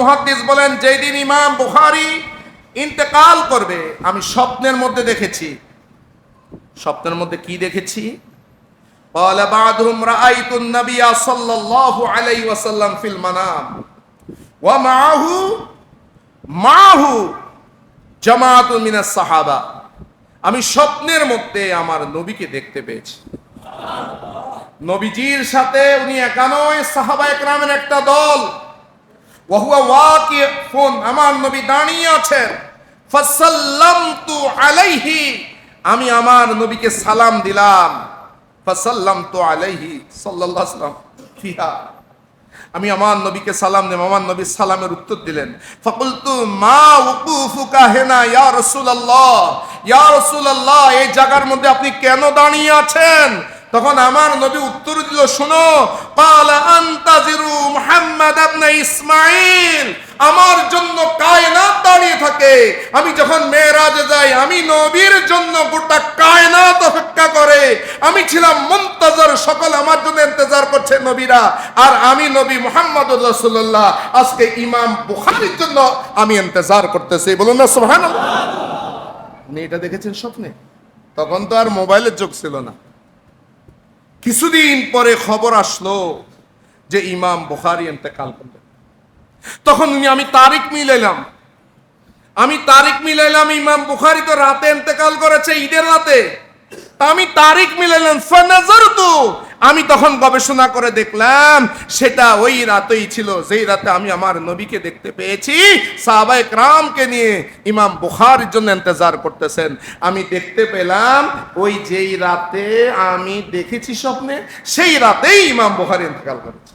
মুহাদ্দিস বলেন, যেদিন ইমাম বুখারী ইন্তেকাল করবে আমি স্বপ্নের মধ্যে দেখেছি। স্বপ্নের মধ্যে কি দেখেছি? قال بعضهم رأيت النبي صلى الله عليه وسلم في المنام ومعه জামাত মিন আস-সাহাবা। আমি স্বপ্নের মধ্যে আমার নবীকে দেখতে পেয়েছি। নবীজির সাথে উনি একা নয়, সাহাবায়ে কেরামের একটা দল। ওয়া হুয়া ওয়াকিফুন, আমার নবী দাঁড়িয়ে আছেন। ফাসাল্লামতু আলাইহি, আমি আমার নবীকে সালাম দিলাম। ফাসাল্লামতু আলাইহি সাল্লাল্লাহু আলাইহি ওয়াসাল্লাম ফিহা, আমি আমার নবীকে সালাম দিলাম, আমার নবী সালামের উত্তর দিলেন। ফাকুলতু মা ওকুফুকা হেনা ইয়া রাসূলুল্লাহ, ইয়া রাসূলুল্লাহ এই জায়গার মধ্যে আপনি কেন দাঁড়িয়ে আছেন? তখন আমার নবী উত্তর দিল, শুনো, ক্বালা আনতাজিরু মুহাম্মদ ইবনে ইসমাঈল, আমার জন্য কায়নাত দাঁড়িয়ে থাকে। আমি যখন মেরাজে যাই আমি নবীর জন্য গোটা কায়নাত অপেক্ষা করে। আমি ছিলাম মুনতাজার, সকল আমার জন্য ইন্তজার করছে নবীরা, আর আমি নবী মুহাম্মদুর রাসূলুল্লাহ আজকে ইমাম বুখারীর জন্য আমি ইন্তজার করতেছি। বলুন না সুবহানাল্লাহ। আপনি এটা দেখেছেন স্বপ্নে? তখন তো আর মোবাইলের যুগ ছিল না। কিছুদিন পরে খবর আসলো যে ইমাম বুখারী ইন্তেকাল করলেন। তখন আমি তারিখ মিলাইলাম, ইমাম বুখারী তো রাতে ইন্তেকাল করেছে, ঈদের রাতে। আমি তারিখ মিলাইলাম, ফানাজারতু, আমি তখন গবেষণা করে দেখলাম সেটা ওই রাতেই ছিল যেই রাতে আমি আমার নবীকে দেখতে পেয়েছি। সাহাবায়ে কেরামকে নিয়ে ইমাম বুখারীর জন্য ইন্তজার করতেছেন। আমি দেখতে পেলাম ওই যেই রাতে আমি দেখেছি স্বপ্নে, সেই রাতেই ইমাম বুখারী ইন্তেকাল করেছে।